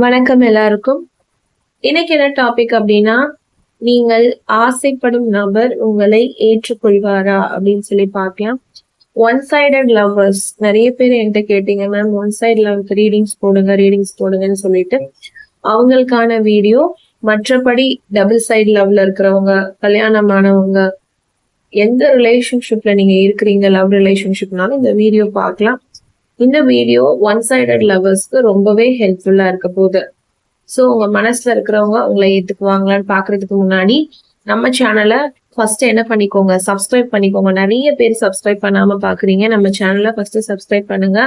வணக்கம் எல்லாருக்கும். இன்னைக்கு என்ன டாபிக் அப்படின்னா, நீங்கள் ஆசைப்படும் நபர் உங்களை ஏற்றுக்கொள்வாரா அப்படின்னு சொல்லி பார்க்கலாம். ஒன் சைடட் லவ்வர்ஸ் நிறைய பேர் என்கிட்ட கேட்டீங்க ma'am, one side love readings போடுங்கன்னு சொல்லிட்டு அவங்களுக்கான வீடியோ. மற்றபடி டபுள் சைடு லவ்ல இருக்கிறவங்க, கல்யாணமானவங்க, எந்த ரிலேஷன்ஷிப்ல நீங்க இருக்கிறீங்க, லவ் ரிலேஷன்ஷிப்னாலும் இந்த வீடியோ பார்க்கலாம். இந்த வீடியோ ஒன் சைடட் லவர்ஸ்க்கு ரொம்பவே ஹெல்ப்ஃபுல்லா இருக்க போகுது. ஸோ உங்க மனசுல இருக்கிறவங்க உங்களை ஏத்துக்குவாங்களான்னு பாக்குறதுக்கு முன்னாடி நம்ம சேனலை ஃபர்ஸ்ட் என்ன பண்ணிக்கோங்க, சப்ஸ்கிரைப் பண்ணிக்கோங்க. நிறைய பேர் சப்ஸ்கிரைப் பண்ணாம பாக்குறீங்க. நம்ம சேனலை ஃபர்ஸ்ட் சப்ஸ்கிரைப் பண்ணுங்க,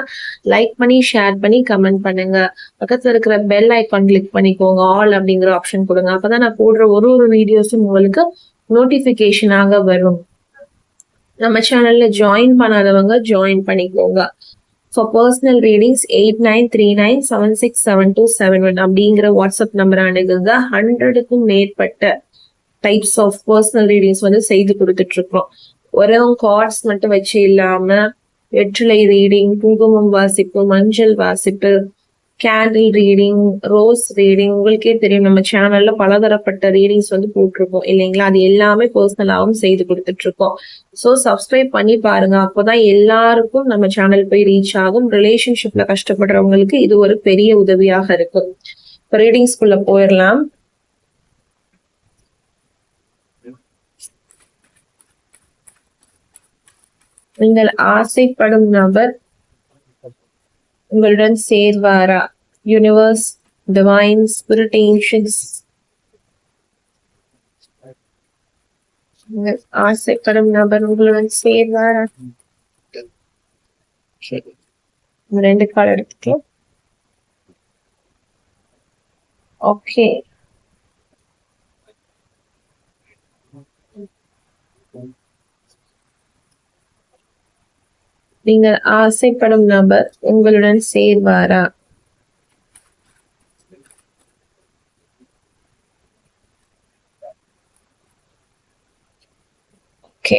லைக் பண்ணி ஷேர் பண்ணி கமெண்ட் பண்ணுங்க. பக்கத்துல இருக்கிற பெல் ஐக்கான் கிளிக் பண்ணிக்கோங்க, ஆல் அப்படிங்கிற ஆப்ஷன் கொடுங்க. அப்பதான் நான் போடுற ஒரு வீடியோஸும் உங்களுக்கு நோட்டிபிகேஷனாக வரும். நம்ம சேனல்ல ஜாயின் பண்ணாதவங்க ஜாயின் பண்ணிக்கோங்க. For personal readings 8939767271 அப்படிங்கிற வாட்ஸ்அப் நம்பர் அணுகுங்க. 100க்கும் மேற்பட்ட டைப்ஸ் ஆஃப் பர்சனல் ரீடிங்ஸ் வந்து செய்து கொடுத்துட்டு இருக்கோம். வெறும் கார்ட்ஸ் மட்டும் வச்சு இல்லாம வெற்றிலை ரீடிங், குங்குமம் வாசிப்பு, மஞ்சள் வாசிப்பு, கேண்டில் ரீடிங், ரோஸ் ரீடிங், உங்களுக்கே தெரியும் நம்ம சேனல்ல பலதரப்பட்ட ரீடிங்ஸ் வந்து போட்டிருக்கோம் இல்லைங்களா? அது எல்லாமே பர்சனலாகவும் செய்து கொடுத்துட்டு இருக்கோம். ஸோ சப்ஸ்கிரைப் பண்ணி பாருங்க, அப்போதான் எல்லாருக்கும் நம்ம சேனல் போய் ரீச் ஆகும். ரிலேஷன்ஷிப்ல கஷ்டப்படுறவங்களுக்கு இது ஒரு பெரிய உதவியாக இருக்கும். இப்போ ரீடிங்ஸ்குள்ள போயிடலாம். நீங்கள் ஆசைப்படும் நபர் உங்களுடன் சேர்வாரா? யூனிவர்ஸ், டிவைன், ஸ்பிரிட், ஏன்ஷியன்ஸ், ஆசைப்படும் நபர் உங்களுடன் சேர்வாரா? ரெண்டு கார்டு எடுத்துக்கலாம். ஓகே, நீங்கள் ஆசைப்படும் நபர் உங்களுடன் சேர்வாரா? ஓகே,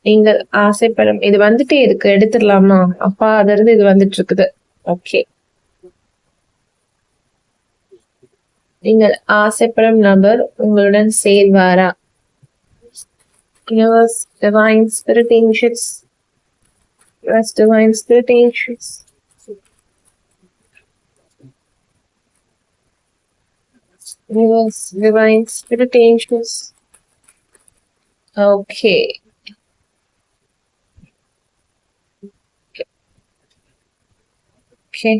நீங்கள் ஆசைப்படும், இது வந்துட்டே இருக்கு, எடுத்துடலாமா? அப்பா அதுல இருந்து இது வந்துட்டு இருக்குது. ஓகே, நீங்கள் ஆசைப்படும் நபர் உங்களுடன் சேர்வாரா? Universe, divine, spirit, angels. Universe, divine, spirit, angels. Universe, divine, spirit, angels. Okay. Okay.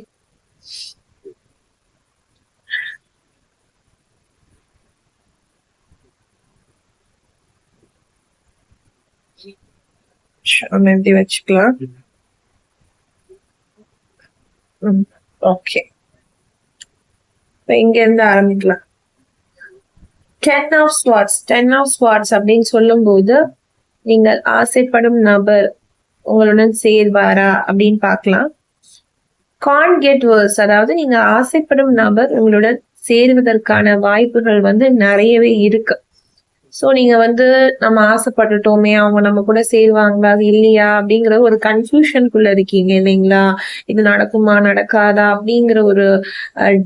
எப்படி வச்சுக்கலாம். ஓகே, இங்க இருந்து ஆரம்பிக்கலாம். 10 of swords அப்படின்னு சொல்லும் போது நீங்கள் ஆசைப்படும் நபர் உங்களுடன் சேர்வாரா அப்படின்னு பார்க்கலாம். can't get worse, அதாவது நீங்க ஆசைப்படும் நபர் உங்களுடன் சேருவதற்கான வாய்ப்புகள் வந்து நிறையவே இருக்கு. சோ நீங்க வந்து நம்ம ஆசைப்பட்டுட்டோமே, அவங்க நம்ம கூட சேருவாங்களா இல்லையா அப்படிங்கிற ஒரு கன்ஃபியூஷனுக்குள்ள இருக்கீங்க இல்லைங்களா? இது நடக்குமா நடக்காதா அப்படிங்கிற ஒரு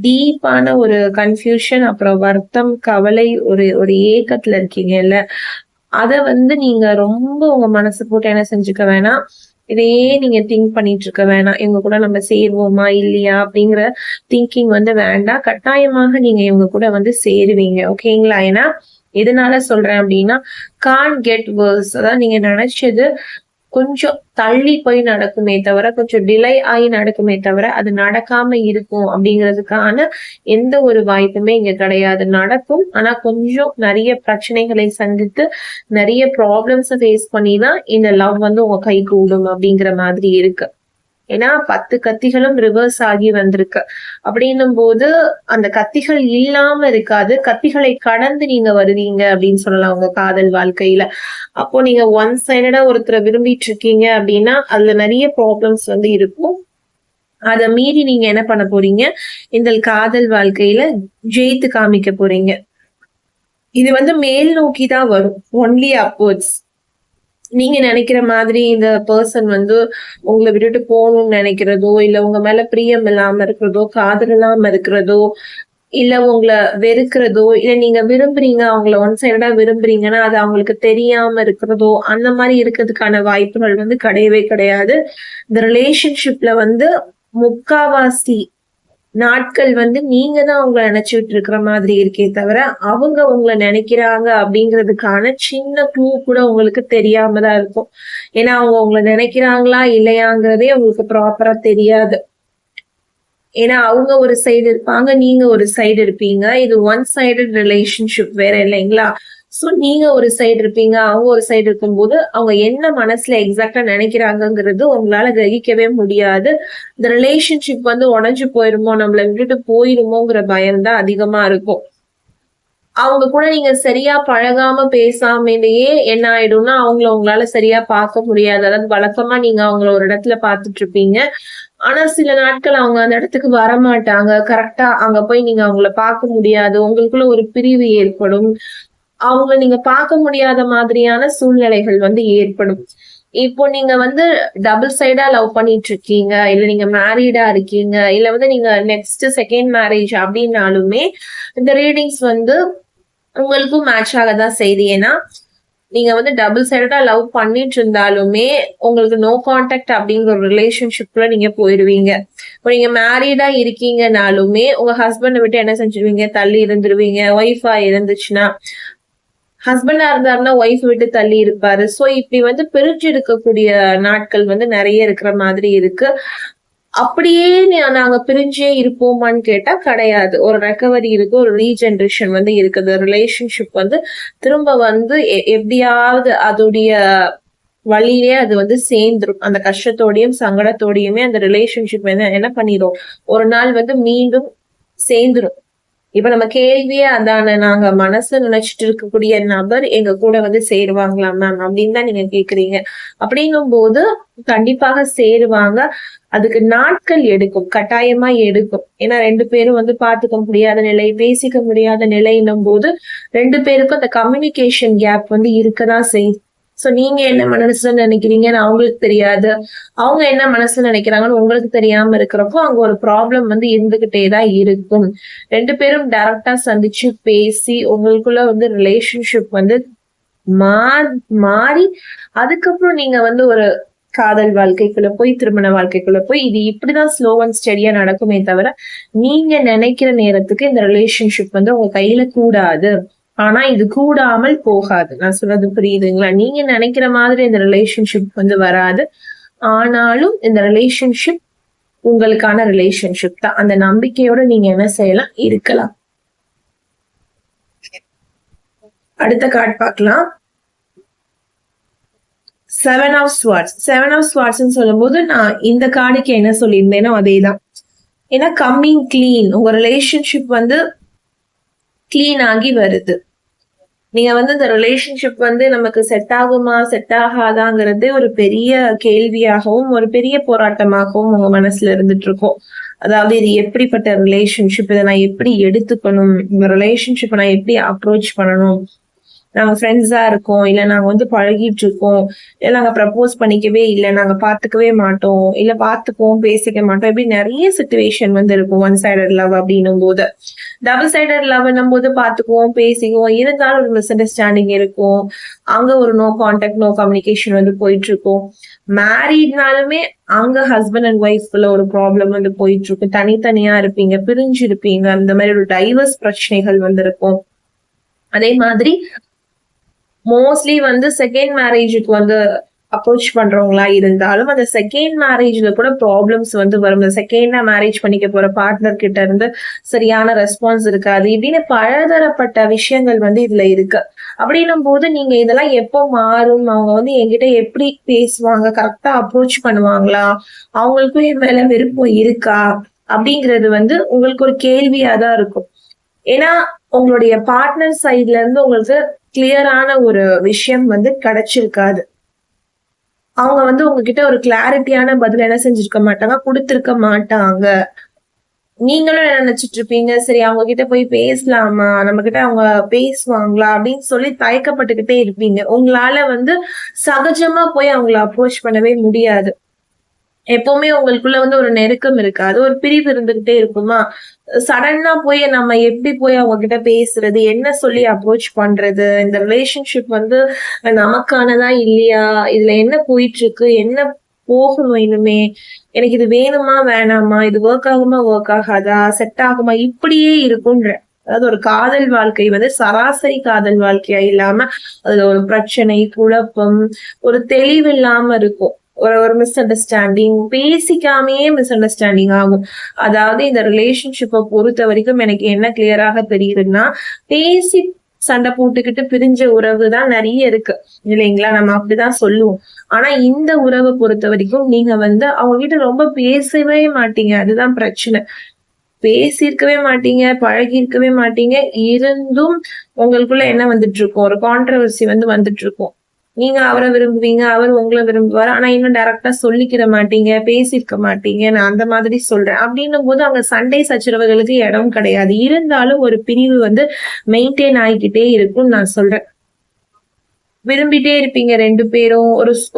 டீப்பான ஒரு கன்ஃபியூஷன், அப்புறம் வருத்தம், கவலை, ஒரு ஏக்கத்துல இருக்கீங்க இல்ல? அத வந்து நீங்க ரொம்ப உங்க மனசு போட்டு என்ன செஞ்சுக்க வேணாம், இதையே நீங்க திங்க் பண்ணிட்டு இருக்க வேணாம். இவங்க கூட நம்ம சேருவோமா இல்லையா அப்படிங்கிற திங்கிங் வந்து வேண்டாம். கட்டாயமாக நீங்க இவங்க கூட வந்து சேருவீங்க, ஓகேங்களா? ஏன்னா எதனால சொல்றேன் அப்படின்னா, கான் கெட் வேர்ஸ், அதாவது நீங்க நினைச்சது கொஞ்சம் தள்ளி போய் நடக்குமே தவிர, கொஞ்சம் டிலே ஆகி நடக்குமே தவிர அது நடக்காம இருக்கும் அப்படிங்கிறதுக்கான எந்த ஒரு வாய்ப்புமே இங்க கிடையாது. நடக்கும், ஆனா கொஞ்சம் நிறைய பிரச்சனைகளை சந்தித்து நிறைய ப்ராப்ளம்ஸை ஃபேஸ் பண்ணி தான் இந்த லவ் வந்து உங்க கை கூடும் அப்படிங்கிற மாதிரி இருக்கு. ஏன்னா 10 கத்திகளும் ரிவர்ஸ் ஆகி வந்திருக்கு. அப்படின்னும் போது அந்த கத்திகள் இல்லாம இருக்காது, கத்திகளை கடந்து நீங்க வருவீங்க அப்படின்னு சொல்லலாம் உங்க காதல் வாழ்க்கையில. அப்போ நீங்க ஒன் சைடடா ஒருத்தரை விரும்பிட்டு இருக்கீங்க அப்படின்னா அதுல நிறைய ப்ராப்ளம்ஸ் வந்து இருக்கும். அதை மீறி நீங்க என்ன பண்ண போறீங்க, இந்த காதல் வாழ்க்கையில ஜெயித்து காமிக்க போறீங்க. இது வந்து மேல் நோக்கி தான் வரும், ஒன்லி அப்வர்ட்ஸ். நீங்க நினைக்கிற மாதிரி இந்த பர்சன் வந்து உங்களை விட்டுட்டு போகணும்னு நினைக்கிறதோ, இல்ல உங்க மேல பிரியம் இல்லாம இருக்கிறதோ, காதல் இல்லாம இருக்கிறதோ, இல்ல உங்களை வெறுக்கிறதோ, இல்ல நீங்க விரும்புறீங்க, அவங்கள ஒன் சைடா விரும்புறீங்கன்னா, அது அவங்களுக்கு தெரியாம இருக்கிறதோ, அந்த மாதிரி இருக்கிறதுக்கான வாய்ப்புகள் வந்து கிடையவே கிடையாது. இந்த ரிலேஷன்ஷிப்ல வந்து முக்காவாசி நாட்கள் வந்து நீங்க தான் அவங்கள நினைச்சுட்டு இருக்கிற மாதிரி இருக்கே தவிர, அவங்க உங்களை நினைக்கிறாங்க அப்படிங்கிறதுக்கான சின்ன க்ளூ கூட உங்களுக்கு தெரியாம தான் இருக்கும். ஏன்னா அவங்க உங்களை நினைக்கிறாங்களா இல்லையாங்கிறதே உங்களுக்கு ப்ராப்பரா தெரியாது. ஏன்னா அவங்க ஒரு சைடு இருப்பாங்க, நீங்க ஒரு சைடு இருப்பீங்க. இது ஒன் சைடட் ரிலேஷன்ஷிப் வேற இல்லைங்களா? சோ நீங்க ஒரு சைடு இருப்பீங்க, அவங்க ஒரு சைடு இருக்கும்போது அவங்க என்ன மனசுல எக்ஸாக்டா நினைக்கிறாங்கங்கிறது உங்களால கிரகிக்கவே முடியாது. இந்த ரிலேஷன்ஷிப் வந்து உடைஞ்சு போயிருமோ, நம்மள விட்டுட்டு போயிருமோங்கிற பயம் தான் அதிகமா இருக்கும். அவங்க கூட நீங்க சரியா பழகாம பேசாமலேயே என்ன ஆயிடும்னா, அவங்கள உங்களால சரியா பார்க்க முடியாது. அதாவது வழக்கமா நீங்க அவங்கள ஒரு இடத்துல பார்த்துட்டு இருப்பீங்க. ஆனா சில நாட்கள் அவங்க அந்த இடத்துக்கு வரமாட்டாங்க. கரெக்ட்டா அங்க போய் நீங்க அவங்கள பார்க்க முடியாது. உங்களுக்குள்ள ஒரு பிரிவு ஏற்படும். அவங்கள நீங்க பார்க்க முடியாத மாதிரியான சூழ்நிலைகள் வந்து ஏற்படும். இப்போ நீங்க வந்து டபுள் சைடா லவ் பண்ணிட்டு இருக்கீங்க, இல்ல நீங்க மேரீடா இருக்கீங்க, இல்ல வந்து நீங்க நெக்ஸ்ட் செகண்ட் மேரேஜ் அப்படின்னாலுமே இந்த ரீடிங்ஸ் வந்து உங்களுக்கும் மேட்ச் ஆகதான் செய்யுது. ஏன்னா நீங்க வந்து டபுள் சைடடா லவ் பண்ணிட்டு இருந்தாலுமே உங்களுக்கு நோ கான்டாக்ட் அப்படிங்கிற ஒரு ரிலேஷன்ஷிப்ல நீங்க போயிருவீங்க. இப்போ நீங்க மேரீடா இருக்கீங்கனாலுமே உங்க ஹஸ்பண்டை விட்டு என்ன செஞ்சிருவீங்க, தள்ளி இருந்துருவீங்க. ஒய்ஃபா இருந்துச்சுன்னா, ஹஸ்பண்டா இருந்தாருன்னா ஒய்ஃப் விட்டு தள்ளி இருப்பாரு. சோ இப்படி வந்து பிரிஞ்சு இருக்கக்கூடிய நாட்கள் வந்து நிறைய இருக்கிற மாதிரி இருக்கு. அப்படியே நாங்க பிரிஞ்சே இருப்போமான்னு கேட்டா கிடையாது. ஒரு ரெக்கவரி இருக்கு, ஒரு ரீஜெனரேஷன் வந்து இருக்குது. ரிலேஷன்ஷிப் வந்து திரும்ப வந்து எப்படியாவது அதோடைய வழியிலே அது வந்து சேர்ந்துரும். அந்த கஷ்டத்தோடையும் சங்கடத்தோடையுமே அந்த ரிலேஷன்ஷிப் வந்து என்ன பண்ணிடும், ஒரு நாள் வந்து மீண்டும் சேர்ந்துரும். இப்ப நம்ம கேள்வியே அதான, நாங்க மனசு நினைச்சிட்டு இருக்கக்கூடிய நபர் எங்க கூட வந்து சேருவாங்களா மேம் அப்படின்னு தான் நீங்க கேக்குறீங்க. அப்படின்னும் போது கண்டிப்பாக சேருவாங்க. அதுக்கு நாட்கள் எடுக்கும், கட்டாயமா எடுக்கும். ஏன்னா 2 பேரும் வந்து பாத்துக்க முடியாத நிலை, பேசிக்க முடியாத நிலைன்னும் போது 2 பேருக்கும் அந்த கம்யூனிகேஷன் கேப் வந்து இருக்கதான் செய்யும். சோ நீங்க என்ன மனசுல நினைக்கிறீங்கன்னு அவங்களுக்கு தெரியாது, அவங்க என்ன மனசுல நினைக்கிறாங்கன்னு உங்களுக்கு தெரியாம இருக்கிறப்போ அங்க ஒரு ப்ராப்ளம் வந்து இருந்துகிட்டே தான் இருக்கும். 2 பேரும் டைரக்டா சந்திச்சு பேசி உங்களுக்குள்ள வந்து ரிலேஷன்ஷிப் வந்து மாறி அதுக்கப்புறம் நீங்க வந்து ஒரு காதல் வாழ்க்கைக்குள்ள போய் திருமண வாழ்க்கைக்குள்ள போய் இது இப்படிதான் ஸ்லோ அண்ட் ஸ்டெடியா நடக்குமே தவிர, நீங்க நினைக்கிற நேரத்துக்கு இந்த ரிலேஷன்ஷிப் வந்து உங்க கையில கூடாது. ஆனா இது கூடாமல் போகாது. நான் சொல்றது புரியுதுங்களா? நீங்க நினைக்கிற மாதிரி இந்த ரிலேஷன்ஷிப் வந்து வராது. ஆனாலும் இந்த ரிலேஷன்ஷிப் உங்களுக்கான ரிலேஷன்ஷிப் தான். அந்த நம்பிக்கையோட நீங்க என்ன செய்யலாம், இருக்கலாம். அடுத்த கார்டு பார்க்கலாம். 7 ஆஃப் ஸ்வார்ட்ஸ். 7 ஆஃப் ஸ்வார்ட்ஸ்ன்னு சொல்லும்போது நான் இந்த கார்டுக்கு என்ன சொல்லியிருந்தேனோ அதேதான். ஏன்னா கம்மிங் கிளீன், உங்க ரிலேஷன்ஷிப் வந்து கிளீன் ஆகி வருது. நீங்க வந்து இந்த ரிலேஷன்ஷிப் வந்து நமக்கு செட் ஆகுமா செட் ஆகாதாங்கிறது ஒரு பெரிய கேள்வியாகவும் ஒரு பெரிய போராட்டமாகவும் உங்க மனசுல இருந்துட்டு இருக்கும். அதாவது இது எப்படிப்பட்ட ரிலேஷன்ஷிப், இதை நான் எப்படி எடுத்துக்கணும், இந்த ரிலேஷன்ஷிப்பை நான் எப்படி அப்ரோச் பண்ணணும், நாங்க ஃப்ரெண்ட்ஸா இருக்கோம், இல்ல நாங்க வந்து பழகிட்டு இருக்கோம், இல்ல நாங்க ப்ரப்போஸ் பண்ணிக்கவே இல்லை, நாங்க பாத்துக்கவே மாட்டோம், இல்ல பாத்துக்குவோம் பேசிக்க மாட்டோம், இப்படி நிறைய சிச்சுவேஷன் வந்து இருக்கும் ஒன் சைடட் லவ் அப்படின்னும் போது. டபுள் சைடட் லவ்னும் போது பாத்துக்குவோம் பேசிக்குவோம், இருந்தாலும் ஒரு மிஸ் அண்டர்ஸ்டாண்டிங் இருக்கும், அங்க ஒரு நோ கான்டாக்ட் நோ கம்யூனிகேஷன் வந்து போயிட்டு இருக்கும். மேரீட்னாலுமே அங்க ஹஸ்பண்ட் அண்ட் ஒய்ஃப்ல ஒரு ப்ராப்ளம் வந்து போயிட்டு இருக்கு, தனித்தனியா இருப்பீங்க, பிரிஞ்சு இருப்பீங்க, அந்த மாதிரி ஒரு டைவர்ஸ் பிரச்சனைகள் வந்து இருக்கும். அதே மாதிரி மோஸ்ட்லி வந்து செகண்ட் மேரேஜுக்கு வந்து அப்ரோச் பண்றவங்களா இருந்தாலும் அந்த செகண்ட் மேரேஜ்ல கூட ப்ராப்ளம்ஸ் வந்து வரும். இந்த செகண்டா மேரேஜ் பண்ணிக்க போற பார்ட்னர் கிட்ட இருந்து சரியான ரெஸ்பான்ஸ் இருக்காது, இப்படின்னு பலதரப்பட்ட விஷயங்கள் வந்து இதுல இருக்கு. அப்படின்னும் போது நீங்க இதெல்லாம் எப்போ மாறும், அவங்க வந்து என்கிட்ட எப்படி பேசுவாங்க, கரெக்டா அப்ரோச் பண்ணுவாங்களா, அவங்களுக்கும் என் மேல விருப்பம் இருக்கா அப்படிங்கிறது வந்து உங்களுக்கு ஒரு கேள்வியாதான் இருக்கும். ஏன்னா உங்களுடைய பார்ட்னர் சைட்ல இருந்து உங்களுக்கு கிளியரான ஒரு விஷயம் வந்து கிடைச்சிருக்காது. அவங்க வந்து உங்ககிட்ட ஒரு கிளாரிட்டியான பதில் என்ன செஞ்சிருக்க மாட்டாங்க, கொடுத்திருக்க மாட்டாங்க. நீங்களும் என்ன நினைச்சிட்டு இருப்பீங்க, சரி அவங்க கிட்ட போய் பேசலாமா, நம்ம கிட்ட அவங்க பேசுவாங்களா அப்படின்னு சொல்லி தயக்கப்பட்டுக்கிட்டே இருப்பீங்க. உங்களால வந்து சகஜமா போய் அவங்கள அப்ரோச் பண்ணவே முடியாது. எப்பவுமே உங்களுக்குள்ள வந்து ஒரு நெருக்கம் இருக்காது. ஒரு பிரிவு இருந்துகிட்டே இருக்குமா? சடனா போய் நம்ம எப்படி போய் அவங்க கிட்ட பேசுறது? என்ன சொல்லி அப்ரோச் பண்றது? இந்த ரிலேஷன்ஷிப் வந்து நமக்கானதா இல்லையா? இதுல என்ன போயிட்டு இருக்கு? என்ன போகணும் இனிமே? எனக்கு இது வேணுமா? வேணாமா? இது வொர்க் ஆகுமா? வொர்க் ஆகாதா? செட் ஆகுமா? இப்படியே இருக்கும்ன்றேன். அதாவது ஒரு காதல் வாழ்க்கை வந்து சராசரி காதல் வாழ்க்கையா இல்லாம, அதுல ஒரு பிரச்சனை, குழப்பம், ஒரு தெளிவு இல்லாம இருக்கும். ஒரு ஒரு மிஸ் அண்டர்ஸ்டாண்டிங் பேசிக்காமயே மிஸ் அண்டர்ஸ்டாண்டிங் ஆகும். அதாவது இந்த ரிலேஷன்ஷிப்ப பொறுத்த வரைக்கும் எனக்கு என்ன கிளியராக தெரியுதுன்னா, பேசி சண்டை போட்டுக்கிட்டு பிரிஞ்ச உறவு தான் நெறைய இருக்கு. இல்லைங்களா? நம்ம அப்படிதான் சொல்லுவோம். ஆனா இந்த உறவ பொறுத்த வரைக்கும் நீங்க வந்து அவங்க கிட்ட ரொம்ப பேசவே மாட்டீங்க. அதுதான் பிரச்சனை. பேசியிருக்கவே மாட்டீங்க, பழகியிருக்கவே மாட்டீங்க. இருந்தும் உங்களுக்குள்ள என்ன வந்துட்டு இருக்கும்? ஒரு கான்ட்ரோவர்சி வந்து வந்துட்டு இருக்கும். நீங்க அவர விரும்புவீங்க, அவர் உங்கள விரும்புவாரு. ஆனா இன்னும் டைரக்ட்டா சொல்லிக்கிற மாட்டீங்க, பேசியிருக்க மாட்டீங்க. நான் அந்த மாதிரி சொல்றேன். அப்டின்னும்போது அங்க சண்டை சச்சரவுகளுக்கு இடம் கிடையாது. இருந்தாலும் ஒரு பிரிவு வந்து மெயின்டெயின் ஆயிக்கிட்டே இருக்கும்னு நான் சொல்றேன். விரும்பிட்டே இருப்பீங்க 2 பேரும்.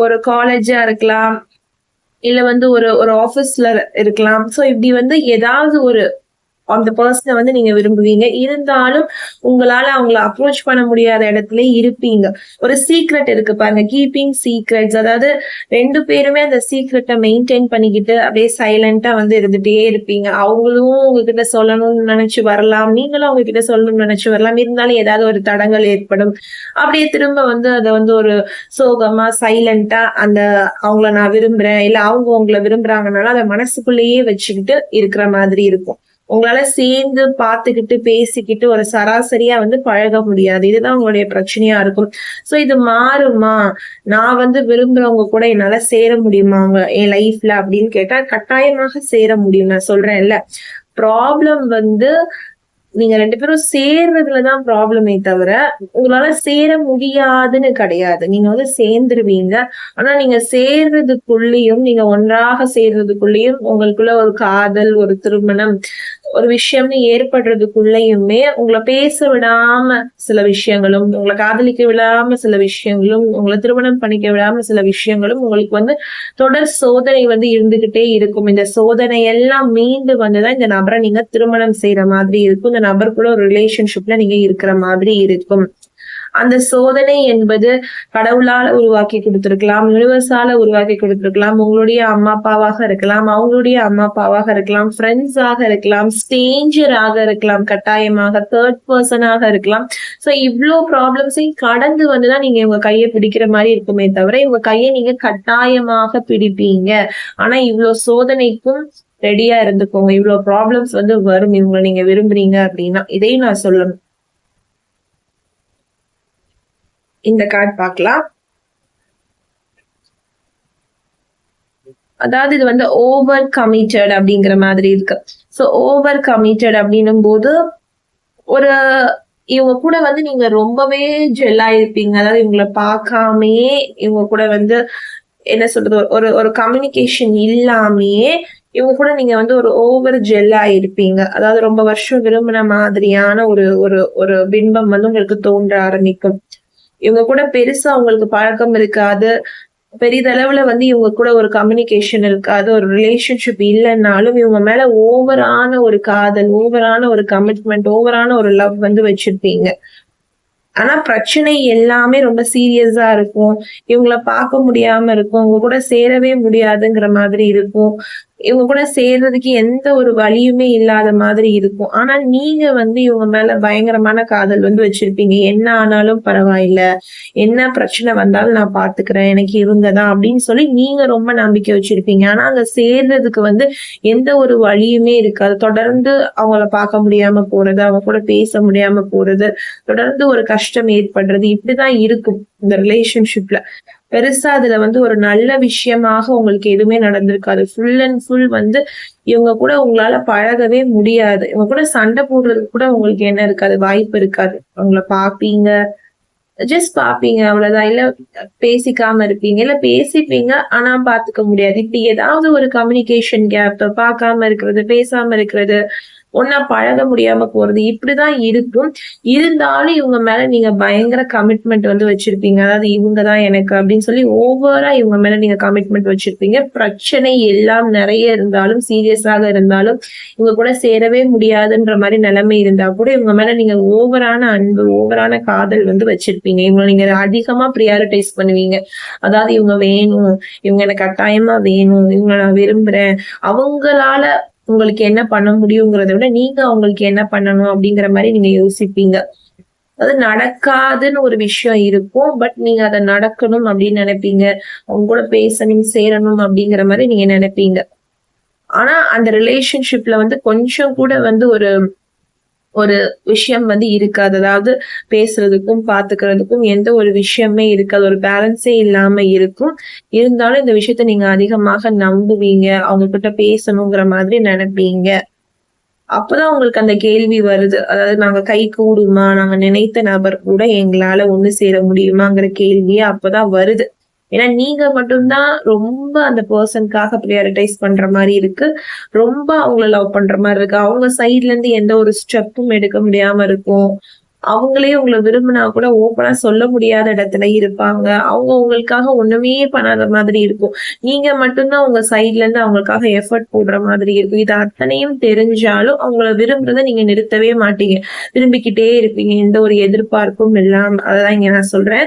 ஒரு காலேஜா இருக்கலாம். இல்ல வந்து ஒரு ஒரு ஆபீஸ்ல இருக்கலாம். சோ இப்படி வந்து ஏதாவது ஒரு அந்த பெர்சன வந்து நீங்க விரும்புவீங்க. இருந்தாலும் உங்களால அவங்கள அப்ரோச் பண்ண முடியாத இடத்திலே இருப்பீங்க. ஒரு சீக்ரெட் இருக்கு பாருங்க. Keeping secrets. அதாவது 2 பேருமே அந்த சீக்ரெட்ட மெயின்டெயின் பண்ணிக்கிட்டு அப்படியே சைலன்ட்டா வந்து இருந்துட்டே இருப்பீங்க. அவங்களும் உங்ககிட்ட சொல்லணும்னு நெனச்சு வரலாம். நீங்களும் அவங்க கிட்ட சொல்லணும்னு நெனச்சு வரலாம். இருந்தாலும் ஏதாவது ஒரு தடங்கல் ஏற்படும். அப்படியே திரும்ப வந்து அத வந்து ஒரு சோகமா, சைலன்ட்டா அந்த அவங்கள நான் விரும்புறேன். இல்ல அவங்க உங்கள விரும்புறாங்கனால அத மனசுக்குள்ளேயே வச்சுக்கிட்டு இருக்கிற மாதிரி இருக்கும். உங்களால சேர்ந்து பார்த்துக்கிட்டு, பேசிக்கிட்டு ஒரு சராசரியா வந்து பழக முடியாது. இதுதான் உங்களுடைய பிரச்சனையா இருக்கும். சோ இது மாறுமா? நான் வந்து விரும்புறவங்க கூட என்னால சேர முடியுமாங்க என் லைஃப்ல அப்படின்னு கேட்டா, கட்டாயமாக சேர முடியும். நான் சொல்றேன்ல. ப்ராப்ளம் வந்து நீங்க 2 பேரும் சேர்றதுல தான் ப்ராப்ளமே தவிர, உங்களால சேர முடியாதுன்னு கிடையாது. நீங்க வந்து சேர்ந்துருவீங்க. ஆனா நீங்க சேர்றதுக்குள்ளயும், நீங்க ஒன்றாக சேர்றதுக்குள்ளயும் உங்களுக்குள்ள ஒரு காதல், ஒரு திருமணம், ஒரு விஷயம்னு ஏற்படுறதுக்குள்ளயுமே உங்கள பேச விடாம சில விஷயங்களும், உங்கள காதலிக்க விடாம சில விஷயங்களும், உங்கள திருமணம் பண்ணிக்க விடாம சில விஷயங்களும் உங்களுக்கு வந்து தொடர் சோதனை வந்து இருந்துகிட்டே இருக்கும். இந்த சோதனை எல்லாம் மீண்டு வந்துதான் இந்த நபர நீங்க திருமணம் செய்ற மாதிரி இருக்கும். இந்த நபர் கூட ஒரு ரிலேஷன்ஷிப்ல நீங்க இருக்கிற மாதிரி இருக்கும். அந்த சோதனை என்பது கடவுளால உருவாக்கி குடுத்திருக்கலாம். யுனிவர்ஸால உருவாக்கி குடுத்திருக்கலாம். உங்களுடைய அம்மா, அப்பாவாக இருக்கலாம். அவங்களுடைய அம்மா, அப்பாவாக இருக்கலாம். ஃப்ரெண்ட்ஸாக இருக்கலாம். ஸ்ட்ரேஞ்சராக இருக்கலாம். கட்டாயமாக தேர்ட் பெர்சனாக இருக்கலாம். சோ இவ்ளோ ப்ராப்ளம்ஸையும் கடந்து வந்து தான் நீங்க இவங்க கைய பிடிக்கிற மாரி இருக்குமே தவிர, இவங்க கைய நீங்க கட்டாயமாக பிடிப்பீங்க. ஆனா இவ்ளோ சோதனைக்கும் ரெடியா இருந்துக்கோங்க. இவ்ளோ ப்ராப்ளம்ஸ் வந்து வரும் இவங்கள நீங்க விரும்புறீங்க அப்டின்னா. இதையும் நான் சொல்லணும். இந்த கார்ட் பார்க்கலாம். அதாவது இது வந்து ஓவர் கமிட்டட் அப்படிங்கிற மாதிரி இருக்கு. சோ ஓவர் கமிட்டட் அப்படின்னும் போது ஒரு இவங்க கூட வந்து நீங்க ரொம்பவே ஜெல் ஆயிருப்பீங்க. அதாவது இவங்கள பார்க்காமயே இவங்க கூட வந்து என்ன சொல்றது ஒரு ஒரு கம்யூனிகேஷன் இல்லாமயே இவங்க கூட நீங்க வந்து ஒரு ஓவர் ஜெல் ஆயிருப்பீங்க. அதாவது ரொம்ப வருஷம் விரும்பின மாதிரியான ஒரு ஒரு ஒரு பின்பம் வந்து உங்களுக்கு தோன்ற ஆரம்பிக்கும். இவங்க கூட பெருசா உங்களுக்கு பழக்கம் இருக்காது. பெரிதளவுல வந்து இவங்க கூட ஒரு கம்யூனிகேஷன் இருக்காது. ஒரு ரிலேஷன்ஷிப் இல்லன்னாலும், இவங்க மேல ஓவரான ஒரு காதல், ஓவரான ஒரு கமிட்மெண்ட், ஓவரான ஒரு லவ் வந்து வச்சிருப்பீங்க. ஆனா பிரச்சனை எல்லாமே ரொம்ப சீரியஸா இருக்கும். இவங்கள பார்க்க முடியாம இருக்கும். உங்க கூட சேரவே முடியாதுங்கிற மாதிரி இருக்கும். இவங்க கூட சேர்றதுக்கு எந்த ஒரு வழியுமே இல்லாத மாதிரி இருக்கும். ஆனா நீங்க வந்து இவங்க மேல பயங்கரமான காதல் வந்து வச்சிருப்பீங்க. என்ன ஆனாலும் பரவாயில்ல. என்ன பிரச்சனை வந்தாலும் நான் பார்த்துக்கிறேன். எனக்கு இவங்க தான் அப்படின்னு சொல்லி நீங்க ரொம்ப நம்பிக்கை வச்சிருப்பீங்க. ஆனா அங்க சேர்றதுக்கு வந்து எந்த ஒரு வழியுமே இருக்காது. தொடர்ந்து அவங்கள பார்க்க முடியாம போறது, அவங்க கூட பேச முடியாம போறது, தொடர்ந்து ஒரு கஷ்டம் ஏற்படுறது இப்படிதான் இருக்கும் இந்த ரிலேஷன்ஷிப்ல. பெருசா அதுல வந்து ஒரு நல்ல விஷயமாக உங்களுக்கு எதுவுமே நடந்திருக்காது. ஃபுல் அண்ட் ஃபுல் வந்து இவங்க கூட உங்களால பழகவே முடியாது. இவங்க கூட சண்டை போடுறதுக்கு கூட உங்களுக்கு என்ன இருக்காது, வாய்ப்பு இருக்காது. அவங்கள பார்ப்பீங்க, ஜஸ்ட் பாப்பீங்க அவ்வளவுதான். இல்ல பேசிக்காம இருப்பீங்க, இல்ல பேசிப்பீங்க ஆனா பாத்துக்க முடியாது. இப்படி ஏதாவது ஒரு கம்யூனிகேஷன் கேப், பார்க்காம இருக்கிறது, பேசாம இருக்கிறது, ஒண்ணா பழக முடியாம போறது, இப்படிதான் இருக்கும். இருந்தாலும் இவங்க மேல நீங்க பயங்கர கமிட்மெண்ட் வந்து வச்சிருப்பீங்க. அதாவது இவங்க தான் எனக்கு அப்படின்னு சொல்லி ஓவரா இவங்க மேல நீங்க கமிட்மெண்ட் வச்சிருப்பீங்க. பிரச்சனை எல்லாம் நிறைய இருந்தாலும், சீரியஸாக இருந்தாலும், இவங்க கூட சேரவே முடியாதுன்ற மாதிரி நிலைமை இருந்தா கூட இவங்க மேல நீங்க ஓவரான அன்பு, ஓவரான காதல் வந்து வச்சிருப்பீங்க. இவங்க நீங்க அதிகமா ப்ரியாரிட்டைஸ் பண்ணுவீங்க. அதாவது இவங்க வேணும், இவங்க எனக்கு கட்டாயமா வேணும், இவங்க நான் விரும்புறேன். அவங்களால உங்களுக்கு என்ன பண்ண முடியுங்கிறத விட நீங்க அவங்களுக்கு என்ன பண்ணணும் அப்படிங்கிற மாதிரி நீங்க யோசிப்பீங்க. அது நடக்காதுன்னு ஒரு விஷயம் இருக்கும். பட் நீங்க அத நடக்கணும் அப்படின்னு நினைப்பீங்க. அவங்க கூட பேசணும், சேரணும் அப்படிங்கிற மாதிரி நீங்க நினைப்பீங்க. ஆனா அந்த ரிலேஷன்ஷிப்ல வந்து கொஞ்சம் கூட வந்து ஒரு ஒரு விஷயம் வந்து இருக்காது. அதாவது பேசுறதுக்கும், பாத்துக்கிறதுக்கும் எந்த ஒரு விஷயமே இருக்காது. ஒரு பேலன்ஸே இல்லாம இருக்கும். இருந்தாலும் இந்த விஷயத்த நீங்க அதிகமாக நம்புவீங்க. அவங்க கிட்ட பேசணுங்கிற மாதிரி நினைப்பீங்க. அப்பதான் உங்களுக்கு அந்த கேள்வி வருது. அதாவது நாங்க கை கூடுமா? நாங்க நினைத்த நபர் கூட எங்களால ஒண்ணு சேர முடியுமாங்கிற கேள்வியே அப்பதான் வருது. ஏன்னா நீங்க மட்டும் தான் ரொம்ப அந்த பெர்சனுக்காக பிரையாரிட்டைஸ் பண்ற மாரி இருக்கு. ரொம்ப அவங்கள லவ் பண்ற மாரி இருக்கு. அவங்க சைட்ல இருந்து எந்த ஒரு ஸ்டெப்பும் எடுக்க முடியாம இருக்கும். அவங்களே உங்கள விரும்பினா கூட ஓப்பனா சொல்ல முடியாத இடத்துல இருப்பாங்க. அவங்க உங்களுக்காக ஒண்ணுமே பண்ணாத மாதிரி இருக்கும். நீங்க மட்டும் தான் உங்க சைட்ல இருந்து அவங்களுக்காக எஃபர்ட் போடுற மாதிரி இருக்கும். இது அத்தனையும் தெரிஞ்சாலும் அவங்கள விரும்புறத நீங்க நிறுத்தவே மாட்டீங்க. விரும்பிக்கிட்டே இருப்பீங்க. எந்த ஒரு எதிர்பார்ப்பும் இல்லாம. அததான் இங்க நான் சொல்றேன்.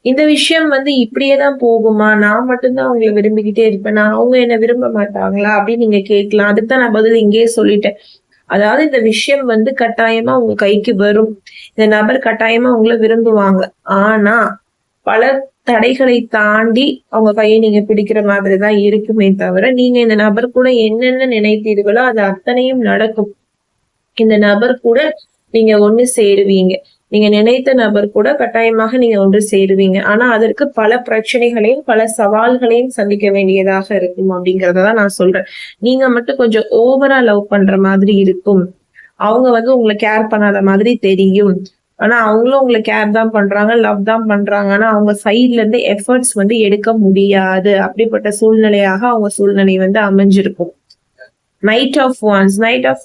இந்த விஷயம் வந்து இப்படியே தான் போகுமா? நான் மட்டும் தான் அவங்கள விரும்பிக்கிட்டே இருப்பேனா? அவங்க என்ன விரும்ப மாட்டாங்களா? அப்படின்னு நீங்க கேட்கலாம். அதுக்கு தான் நான் பதில் இங்கேயே சொல்லிட்டேன். அதாவது இந்த விஷயம் வந்து கட்டாயமா உங்க கைக்கு வரும். இந்த நபர் கட்டாயமா உங்கள விரும்புவாங்க. ஆனா, பல தடைகளை தாண்டி அவங்க கைய நீங்க பிடிக்கிற மாதிரி தான் இருக்குமே தவிர, நீங்க இந்த நபர் கூட என்னென்ன நினைத்தீர்களோ அது அத்தனையும் நடக்கும். இந்த நபர் கூட நீங்க ஒண்ணு சேருவீங்க. நீங்க நினைத்த நபர் கூட கட்டாயமாக நீங்க ஒன்று சேருவீங்க. ஆனா அதற்கு பல பிரச்சனைகளையும், பல சவால்களையும் சந்திக்க வேண்டியதாக இருக்கும் அப்படிங்கிறத தான் நான் சொல்றேன். நீங்க மட்டும் கொஞ்சம் ஓவரா லவ் பண்ற மாதிரி இருக்கும். அவங்க வந்து உங்கள கேர் பண்ணாத மாதிரி தெரியும். ஆனா அவங்களும் உங்கள கேர் தான் பண்றாங்க, லவ் தான் பண்றாங்க. ஆனா அவங்க சைட்ல இருந்து எஃபர்ட்ஸ் வந்து எடுக்க முடியாது. அப்படிப்பட்ட சூழ்நிலையாக அவங்க சூழ்நிலை வந்து அமைஞ்சிருக்கும். நைட் ஆஃப்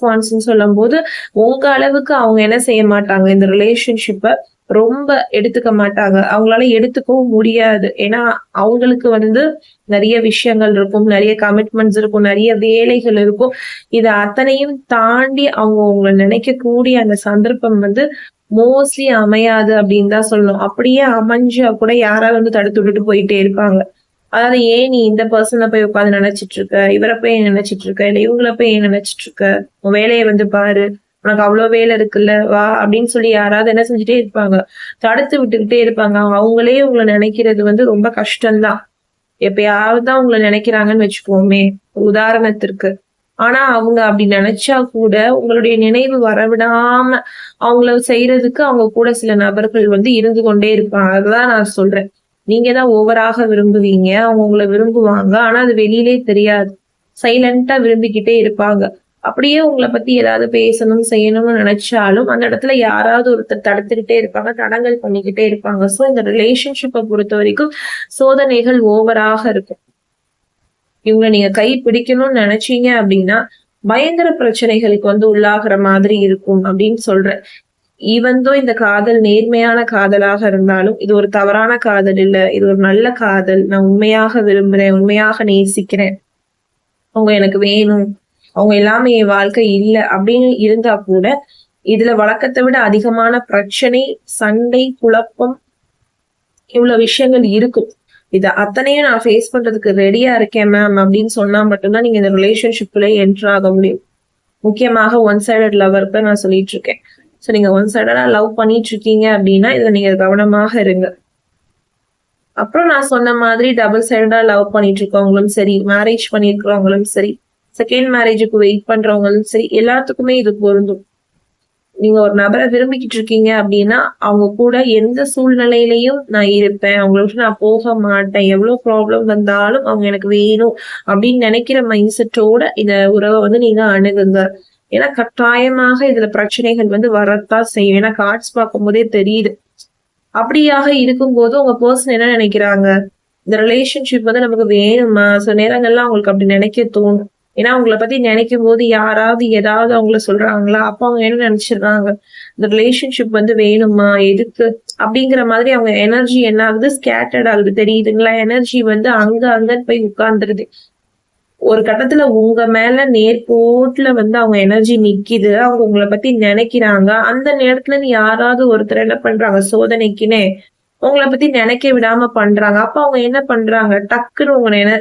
வான்ஸ்ன்னு சொல்லும்போது, உங்க அளவுக்கு அவங்க என்ன செய்ய மாட்டாங்க, இந்த ரிலேஷன்ஷிப்ப ரொம்ப எடுத்துக்க மாட்டாங்க. அவங்களால எடுத்துக்கவும் முடியாது. ஏன்னா, அவங்களுக்கு வந்து நெறைய விஷயங்கள் இருக்கும், நெறைய கமிட்மெண்ட்ஸ் இருக்கும், நெறைய வேலைகள் இருக்கும். இத அத்தனையும் தாண்டி அவங்க உங்கள நினைக்கக்கூடிய அந்த சந்தர்ப்பம் வந்து மோஸ்ட்லி அமையாது அப்படின்னு தான் சொல்லணும். அப்படியே அமைஞ்சா கூட யாராவது வந்து தடுத்து விட்டுட்டு போயிட்டே இருப்பாங்க. அதாவது ஏன் நீ இந்த பெர்சன போய் உட்கார்ந்து நினைச்சிட்டு இருக்க? இவர போய் ஏன் நினைச்சிட்டு இருக்க? இல்ல இவங்கள போய் ஏன் நினைச்சிட்டு இருக்க? உன் வேலைய வந்து பாரு. உனக்கு அவ்ளோ வேலை இருக்குல்ல, வா அப்படின்னு சொல்லி யாராவது என்ன செஞ்சுட்டே இருப்பாங்க. தடுத்து விட்டுக்கிட்டே இருப்பாங்க. அவங்களே உங்கள நினைக்கிறது வந்து ரொம்ப கஷ்டம் தான். எப்பயாவது தான் உங்கள நினைக்கிறாங்கன்னு வச்சுக்குவோமே, உதாரணத்திற்கு. ஆனா அவங்க அப்படி நினைச்சா கூட உங்களுடைய நினைவு வரவிடாம அவங்கள செய்யறதுக்கு அவங்க கூட சில நபர்கள் வந்து இருந்து கொண்டே இருப்பாங்க. அதுதான் நான் சொல்றேன். நீங்க தான் ஓவராக விரும்புவீங்க. அவங்க உங்கள விரும்புவாங்க. ஆனா அது வெளியிலே தெரியாது. சைலன்ட்டா விரும்பிக்கிட்டே இருப்பாங்க. அப்படியே உங்கள பத்தி ஏதாவது பேசணும், செய்யணும்னு நினைச்சாலும், அந்த இடத்துல யாராவது ஒருத்தர் தடுத்துக்கிட்டே இருப்பாங்க. தடங்கல் பண்ணிக்கிட்டே இருப்பாங்க. சோ இந்த ரிலேஷன்ஷிப்ப பொறுத்தவரைக்கும் சோதனைகள் ஓவராக இருக்கும். இவங்கள நீங்க கை பிடிக்கணும்னு நினைச்சீங்க அப்படின்னா, பயங்கர பிரச்சனைகளுக்கு வந்து உள்ளாகுற மாதிரி இருக்கும் அப்படின்னு சொல்றேன். ஈவன் தோ இந்த காதல் நேர்மையான காதலாக இருந்தாலும், இது ஒரு தவறான காதல் இல்ல. இது ஒரு நல்ல காதல். நான் உண்மையாக விரும்புறேன். உண்மையாக நேசிக்கிறேன். அவங்க எனக்கு வேணும். அவங்க இல்லாம என் வாழ்க்கை இல்ல அப்படின்னு இருந்தா கூட, இதுல வழக்கத்த விட அதிகமான பிரச்சனை, சண்டை, குழப்பம் இவ்வளவு விஷயங்கள் இருக்கும். இத அத்தனையும் நான் ஃபேஸ் பண்றதுக்கு ரெடியா இருக்கேன் மேம் அப்படின்னு சொன்னா மட்டும் தான் நீங்க இந்த ரிலேஷன்ஷிப்குள்ள என்டர் ஆக முடியும். முக்கியமாக ஒன் சைடட் லவ்வர்க்கு நான் சொல்லிட்டு இருக்கேன். சோ நீங்க ஒன் சைடடா லவ் பண்ணிட்டு இருக்கீங்க அப்படின்னா, இதுல நீங்க கவனமாக இருங்க. அப்புறம் நான் சொன்ன மாதிரி டபுள் சைடடா லவ் பண்ணிட்டு இருக்கவங்களும் சரி, மேரேஜ் பண்ணியிருக்கிறவங்களும் சரி, செகண்ட் மேரேஜுக்கு வெயிட் பண்றவங்களும் சரி, எல்லாத்துக்குமே இது பொருந்தும். நீங்க ஒரு நபர விரும்பிக்கிட்டு இருக்கீங்க அப்படின்னா, அவங்க கூட எந்த சூழ்நிலையிலயும் நான் இருப்பேன். அவங்கள விட்டு நான் போக மாட்டேன். எவ்வளவு ப்ராப்ளம் வந்தாலும் அவங்க எனக்கு வேணும் அப்படின்னு நினைக்கிற மைண்ட் செட்டோட இந்த உறவ வந்து நீங்க அணுகுங்க. ஏன்னா கட்டாயமாக இதுல பிரச்சனைகள் வந்து வரத்தான் செய்யும். ஏன்னா கார்ட்ஸ் பார்க்கும் போதே தெரியுது. அப்படியாக இருக்கும்போது உங்க பர்சன் என்ன நினைக்கிறாங்க, இந்த ரிலேஷன்ஷிப் வந்து நமக்கு வேணுமா? சில நேரங்கள்ல அவங்களுக்கு அப்படி நினைக்க தோணும். ஏன்னா அவங்கள பத்தி நினைக்கும் போது யாராவது ஏதாவது அவங்கள சொல்றாங்களா? அப்ப அவங்க என்ன நினைச்சிடுறாங்க, இந்த ரிலேஷன்ஷிப் வந்து வேணுமா? எதுக்கு? அப்படிங்கிற மாதிரி அவங்க எனர்ஜி என்ன ஆகுது, ஸ்கேட்டர்ட் ஆகுது. தெரியுதுங்களா? எனர்ஜி வந்து அங்கன்னு போய் உட்கார்ந்துருது. ஒரு கட்டத்துல உங்க மேல நேர்கோட்டுல வந்து அவங்க எனர்ஜி நிக்குது. அவங்க உங்கள பத்தி நினைக்கிறாங்க. அந்த நேரத்துல யாராவது ஒருத்தர் என்ன பண்றாங்க, சோதனைக்குன்னே உங்கள பத்தி நினைக்க விடாம பண்றாங்க. அப்ப அவங்க என்ன பண்றாங்க, டக்குன்னு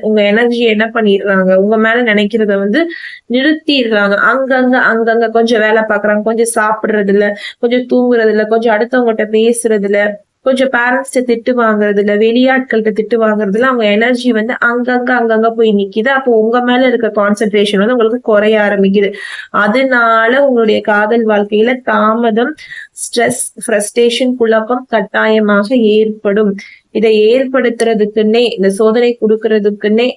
உங்க எனர்ஜி என்ன பண்ணிடுறாங்க, உங்க மேல நினைக்கிறத வந்து நிறுத்திடுறாங்க. அங்கங்க கொஞ்சம் வேலை பாக்குறாங்க, கொஞ்சம் சாப்பிடுறதுல, கொஞ்சம் தூங்குறதுல, கொஞ்சம் அடுத்தவங்ககிட்ட பேசுறதுல, கொஞ்சம் பேரண்ட்ஸ்ட திட்டு வாங்குறதுல, வெளியாட்கள்ட்ட திட்டு வாங்குறதுல அவங்க எனர்ஜி வந்து அங்கங்க போய் நிக்குது. அப்போ உங்க மேல இருக்க கான்சென்ட்ரேஷன் வந்து உங்களுக்கு குறைய ஆரம்பிக்குது. அதனால உங்களுடைய காதல் வாழ்க்கையில தாமதம், ஸ்ட்ரெஸ், ஃப்ரஸ்ட்ரேஷன், குழப்பம் கட்டாயமாக ஏற்படும். இதை ஏற்படுத்துறதுக்குன்னே, இந்த சோதனை கொடுக்கறதுக்குன்னே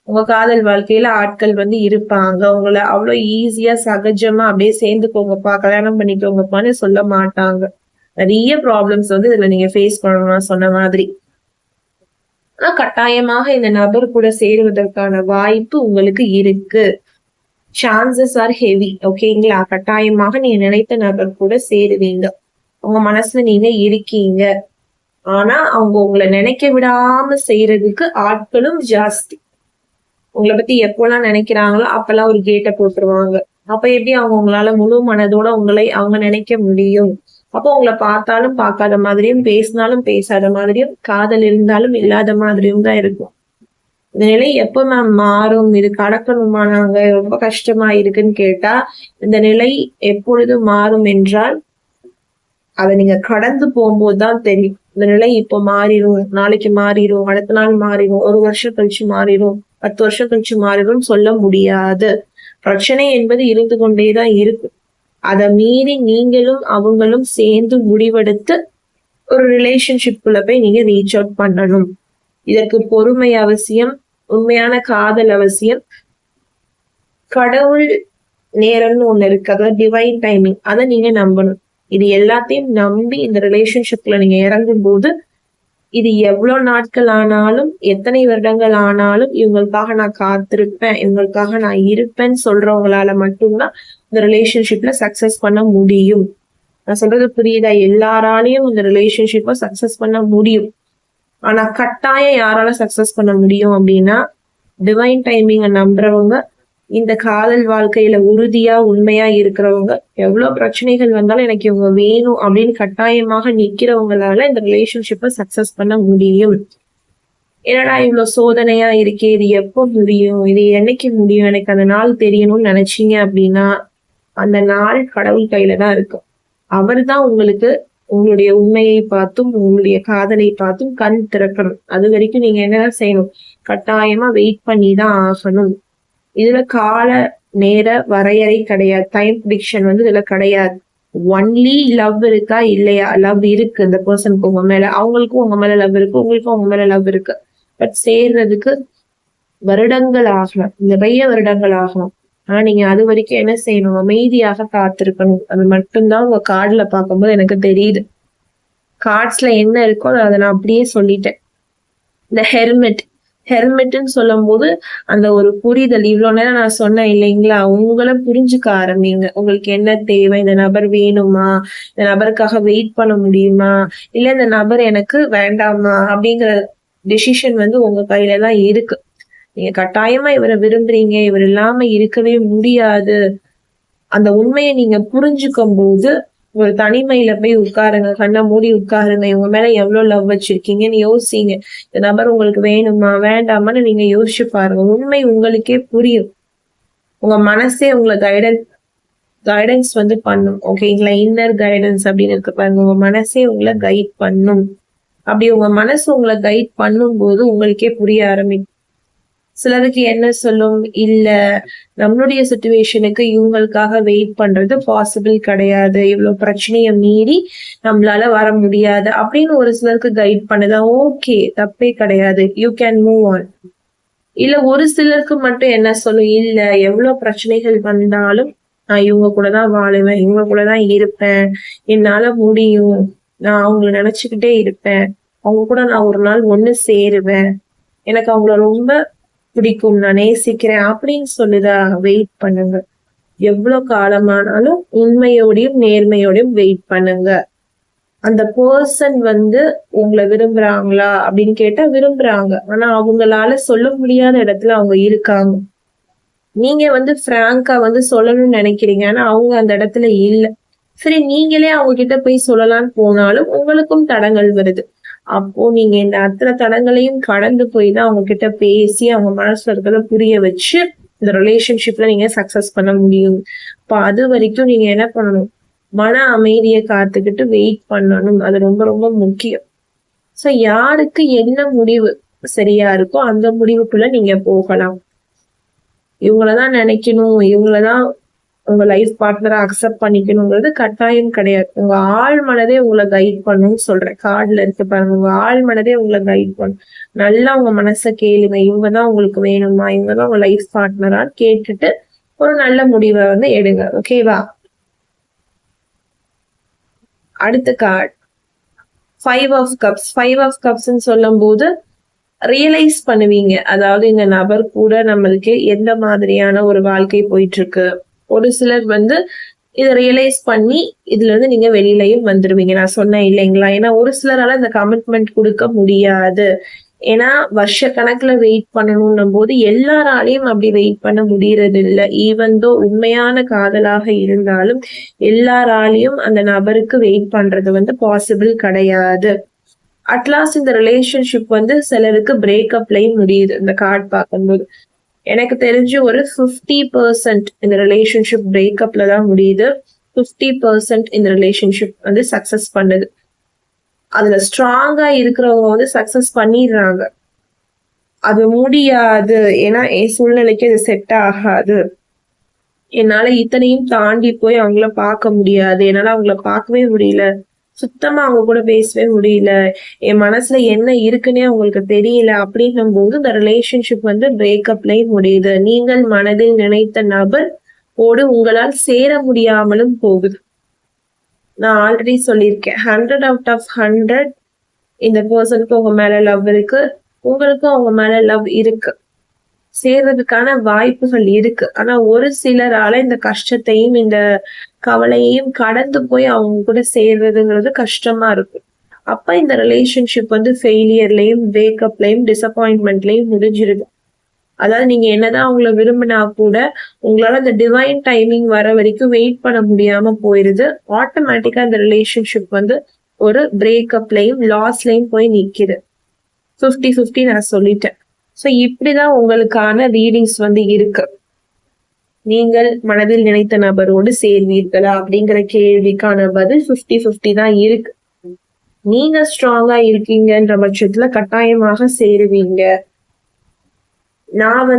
உங்க காதல் வாழ்க்கையில ஆட்கள் வந்து இருப்பாங்க. உங்கள அவ்வளவு ஈஸியா சகஜமா அப்படியே சேர்ந்துக்கோங்கப்பா, கல்யாணம் பண்ணிக்கோங்கப்பான்னு சொல்ல மாட்டாங்க. நிறைய ப்ராப்ளம்ஸ் வந்து இதுல நீங்க ஃபேஸ் பண்ணணும் நான் சொன்ன மாதிரி. ஆனா கட்டாயமாக இந்த நபர் கூட சேருவதற்கான வாய்ப்பு உங்களுக்கு இருக்கு. Chances are heavy. ஓகேங்களா? கட்டாயமாக நீங்க நினைத்த நபர் கூட சேருவீங்க. உங்க மனசுல நீங்க இருக்கீங்க. ஆனா அவங்க உங்களை நினைக்க விடாம செய்யறதுக்கு ஆட்களும் ஜாஸ்தி. உங்களை பத்தி எப்பெல்லாம் நினைக்கிறாங்களோ அப்பெல்லாம் ஒரு கேட்ட போட்டுருவாங்க. அப்ப எப்படி அவங்க உங்களால முழு மனதோட அவங்க நினைக்க முடியும்? அப்போ உங்களை பார்த்தாலும் பார்க்காத மாதிரியும், பேசினாலும் பேசாத மாதிரியும், காதல் இருந்தாலும் இல்லாத மாதிரியும் தான் இருக்கும். இந்த நிலை எப்ப மேம் மாறும்? இது கடக்கணுமா? நாங்க ரொம்ப கஷ்டமா இருக்குன்னு கேட்டா, இந்த நிலை எப்பொழுது மாறும் என்றால் அதை நீங்க கடந்து போகும்போதுதான் தெரியும். இந்த நிலை இப்ப மாறிடும், நாளைக்கு மாறிடும், அடுத்த நாள் மாறிடும், ஒரு வருஷம் கழிச்சு மாறிடும், 10 வருஷம் கழிச்சு மாறிடும் சொல்ல முடியாது. பிரச்சனை என்பது இருந்து கொண்டேதான் இருக்கு. அதை மீறி நீங்களும் அவங்களும் சேர்ந்து முடிவெடுத்து ஒரு ரிலேஷன்ஷிப்குள்ள போய் நீங்க ரீச் அவுட் பண்ணணும். இதற்கு பொறுமை அவசியம், உண்மையான காதல் அவசியம், கடவுள் நேரம்னு ஒண்ணு இருக்கு, அதாவது டிவைன் டைமிங், அதை நீங்க நம்பணும். இது எல்லாத்தையும் நம்பி இந்த ரிலேஷன்ஷிப்ல நீங்க இறங்கும் போது, இது எவ்வளவு நாட்கள் ஆனாலும், எத்தனை வருடங்கள் ஆனாலும், இவங்களுக்காக நான் காத்திருப்பேன், இவங்களுக்காக நான் இருப்பேன்னு சொல்றவங்களால மட்டும்தான் இந்த ரிலேஷன்ஷிப்ல சக்சஸ் பண்ண முடியும். நான் சொல்றது புரியுதா? எல்லாராலையும் இந்த ரிலேஷன்ஷிப்பை சக்சஸ் பண்ண முடியும். ஆனா கட்டாயம் யாரால சக்சஸ் பண்ண முடியும் அப்படின்னா, டிவைன் டைமிங்க நம்புறவங்க, இந்த காதல் வாழ்க்கையில உறுதியா உண்மையா இருக்கிறவங்க, எவ்வளவு பிரச்சனைகள் வந்தாலும் எனக்கு இவங்க வேணும் அப்படின்னு கட்டாயமாக நிக்கிறவங்களால இந்த ரிலேஷன்ஷிப்பை சக்சஸ் பண்ண முடியும். என்னடா இவ்வளவு சோதனையா இருக்கே, இது எப்போ முடியும், இது என்னைக்கு முடியும், எனக்கு அந்த நாள் தெரியணும்னு நினைச்சீங்க அப்படின்னா, அந்த நாள் கடவுள் கையில தான் இருக்கும். அவர் தான் உங்களுக்கு உங்களுடைய உண்மையை பார்த்தும் உங்களுடைய காதலை பார்த்தும் கண் திறக்கணும். அது வரைக்கும் நீங்க என்ன செய்யணும், கட்டாயமா வெயிட் பண்ணி தான் ஆகணும். இதுல கால நேர வரையறை கிடையாது. டைம் ப்ரிடிக்ஷன் வந்து இதுல கிடையாது. ஒன்லி லவ் இருக்கா இல்லையா? லவ் இருக்கு இந்த பர்சனுக்கு உங்க மேல, அவங்களுக்கும் உங்க மேல லவ் இருக்கு, உங்களுக்கும் உங்க மேல லவ் இருக்கு. பட் சேர்றதுக்கு வருடங்கள் ஆகலாம், நிறைய வருடங்கள் ஆகலாம். ஆனா நீங்க அது வரைக்கும் என்ன செய்யணும், அமைதியாக காத்திருக்கணும். அது மட்டும்தான் உங்க கார்டுல பார்க்கும்போது எனக்கு தெரியுது. கார்ட்ஸ்ல என்ன இருக்கோ அதை நான் அப்படியே சொல்லிட்டேன். இந்த ஹெர்மெட்ன்னு சொல்லும் போது அந்த ஒரு புரிதல், இவ்வளவு நேரம் நான் சொன்னேன் இல்லைங்களா, உங்களை புரிஞ்சுக்க ஆரம்பிங்க. உங்களுக்கு என்ன தேவை, இந்த நபர் வேணுமா, இந்த நபருக்காக வெயிட் பண்ண முடியுமா, இல்ல இந்த நபர் எனக்கு வேண்டாமா அப்படிங்கிற டெசிஷன் வந்து உங்க கையில தான் இருக்கு. நீங்க கட்டாயமா இவரை விரும்புறீங்க, இவர் இல்லாம இருக்கவே முடியாது, அந்த உண்மையை நீங்க புரிஞ்சுக்கும் போது ஒரு தனிமையில போய் உட்காருங்க, கண்ணை மூடி உட்காருங்க. இவங்க மேல எவ்வளவு லவ் வச்சிருக்கீங்கன்னு யோசிங்க. இந்த நபர் உங்களுக்கு வேணுமா வேண்டாமான்னு நீங்க யோசிச்சு பாருங்க. உண்மை உங்களுக்கே புரியும். உங்க மனசே உங்களை கைடன்ஸ் வந்து பண்ணும். ஓகேங்களா? இன்னர் கைடன்ஸ் அப்படின்னு இருக்கு பாருங்க. உங்க மனசே உங்களை கைட் பண்ணும். அப்படி உங்க மனசு உங்களை கைட் பண்ணும் போது உங்களுக்கே புரிய ஆரம்பிக்கும். சிலருக்கு என்ன சொல்லும், இல்ல நம்மளுடைய சுச்சுவேஷனுக்கு இவங்களுக்காக வெயிட் பண்றது பாசிபிள் கிடையாது, இவ்வளவு பிரச்சனையை மீறி நம்மளால வர முடியாது அப்படின்னு ஒரு சிலருக்கு கைட் பண்ணுதா. ஓகே, தப்பே கிடையாது, யூ கேன் மூவ் ஆன். இல்ல ஒரு சிலருக்கு மட்டும் என்ன சொல்லும், இல்ல எவ்வளவு பிரச்சனைகள் வந்தாலும் நான் இவங்க கூட தான் வாழுவேன், இவங்க கூட தான் இருப்பேன், என்னால முடியும், நான் அவங்கள நினைச்சுக்கிட்டே இருப்பேன், அவங்க கூட நான் ஒரு நாள் ஒண்ணு சேருவேன், எனக்கு அவங்கள ரொம்ப பிடிக்கும், நான் நேசிக்கிறேன் அப்படின்னு சொல்லுதா, வெயிட் பண்ணுங்க. எவ்வளவு காலமானாலும் உண்மையோடையும் நேர்மையோடையும் வெயிட் பண்ணுங்க. அந்த பர்சன் உங்களை விரும்புறாங்களா அப்படின்னு கேட்டா விரும்புறாங்க. ஆனா அவங்களால சொல்ல முடியாத இடத்துல அவங்க இருக்காங்க. நீங்க பிராங்கா சொல்லணும்னு நினைக்கிறீங்க. ஆனா அவங்க அந்த இடத்துல இல்ல. சரி, நீங்களே அவங்க கிட்ட போய் சொல்லலாம்னு போனாலும் உங்களுக்கும் தடங்கள் வருது. அப்போ நீங்க இந்த அத்தனை தடங்களையும் கடந்து போய் தான் அவங்க கிட்ட பேசி அவங்க மனசுல இருக்கிறத புரிய வச்சு இந்த ரிலேஷன்ஷிப்ல நீங்க சக்சஸ் பண்ண முடியும். இப்ப அது வரைக்கும் நீங்க என்ன பண்ணணும்? மன அமைதியை காத்துக்கிட்டு வெயிட் பண்ணணும். அது ரொம்ப ரொம்ப முக்கியம். சோ யாருக்கு என்ன முடிவு சரியா இருக்கோ அந்த முடிவுக்குள்ள நீங்க போகலாம். இவங்களதான் நினைக்கணும், இவங்களதான் உங்க லைஃப் பார்ட்னரா அக்செப்ட் பண்ணிக்கணுங்கிறது கட்டாயம் கிடையாது. உங்க ஆள் மனதே உங்களை கைட் பண்ணணும்னு சொல்றேன். கார்டுல இருக்கு பாருங்க, உங்க ஆள் மனதே உங்களை கைட் பண்ணும். நல்லா உங்க மனசை கேளுங்க. இவங்கதான் உங்களுக்கு வேணுமா, இவங்கதான் உங்க லைஃப் பார்ட்னரா கேட்டுட்டு ஒரு நல்ல முடிவை எடுங்க. ஓகேவா? அடுத்த card 5 of cups. 5 of cups சொல்லும் போது ரியலைஸ் பண்ணுவீங்க. அதாவது இந்த நபர் கூட நம்மளுக்கு எந்த மாதிரியான ஒரு வாழ்க்கை போயிட்டு இருக்கு. ஒரு சிலர் இதை ரியலைஸ் பண்ணி இதுல இருந்து நீங்க வெளியிலயும் வந்துருவீங்க. நான் சொன்னேன் இல்லைங்களா? ஏன்னா ஒரு சிலரால இந்த கமிட்மெண்ட் கொடுக்க முடியாது. ஏன்னா வருஷ கணக்குல வெயிட் பண்ணணும் போது எல்லாராலையும் அப்படி வெயிட் பண்ண முடியறது இல்லை. ஈவன் தோ உண்மையான காதலாக இருந்தாலும் எல்லாராலையும் அந்த நபருக்கு வெயிட் பண்றது பாசிபிள் கிடையாது. அட்லாஸ்ட் இந்த ரிலேஷன்ஷிப் சிலருக்கு பிரேக்கப்லயும் முடியுது. இந்த கார்டு பார்க்கும்போது எனக்கு தெரிஞ்சு ஒரு 50% இந்த ரிலேஷன்ஷிப் பிரேக்கப்ல தான் முடியுது. 50% இந்த ரிலேஷன்ஷிப் சக்சஸ் பண்ணுது. அதுல ஸ்ட்ராங்கா இருக்கிறவங்க சக்சஸ் பண்ணிடுறாங்க. அது முடியாது, ஏன்னா என் சூழ்நிலைக்கு அது செட் ஆகாது, என்னால இத்தனையும் தாண்டி போய் அவங்கள பார்க்க முடியாது, என்னால அவங்கள பார்க்கவே முடியல, சுத்தமா அவங்க கூட பேசவே முடியல, என் மனசுல என்ன இருக்குன்னே அவங்களுக்கு தெரியல அப்படின்னும் போது இந்த ரிலேஷன்ஷிப் பிரேக்கப்லயும் முடியுது. நீங்கள் மனதில் நினைத்த நபர் ஓடு உங்களால் சேர முடியாமலும் போகுது. நான் ஆல்ரெடி சொல்லியிருக்கேன், 100 out of 100 இந்த பர்சனுக்கு உங்க மேல லவ் இருக்கு, உங்களுக்கும் அவங்க மேல லவ் இருக்கு, சேர்றதுக்கான வாய்ப்புகள் இருக்கு. ஆனா ஒரு சிலரால இந்த கஷ்டத்தையும் இந்த கவலையையும் கடந்து போய் அவங்க கூட சேர்றதுங்கிறது கஷ்டமா இருக்கு. அப்ப இந்த ரிலேஷன்ஷிப் ஃபெயிலியர்லயும் பிரேக்கப்லயும் டிசப்பாயின்மெண்ட்லயும் முடிஞ்சிருது. அதாவது நீங்க என்னதான் அவங்கள விரும்பினா கூட உங்களால அந்த டிவைன் டைமிங் வர வரைக்கும் வெயிட் பண்ண முடியாம போயிருது. ஆட்டோமேட்டிக்கா இந்த ரிலேஷன்ஷிப் ஒரு பிரேக்கப்லயும் லாஸ்லயும் போய் நிக்குது. 50-50 நான் சொல்லிட்டேன். சோ இப்படிதான் உங்களுக்கான ரீடிங்ஸ் இருக்கு. நீங்கள் மனதில் நினைத்த நபரோடு சேர்வீர்களா அப்படிங்கிற கேள்விக்கான பதில் 50-50 தான் இருக்கு. நீங்க ஸ்ட்ராங்கா இருக்கீங்கன்ற பட்சத்துல கட்டாயமாக சேருவீங்க. நான்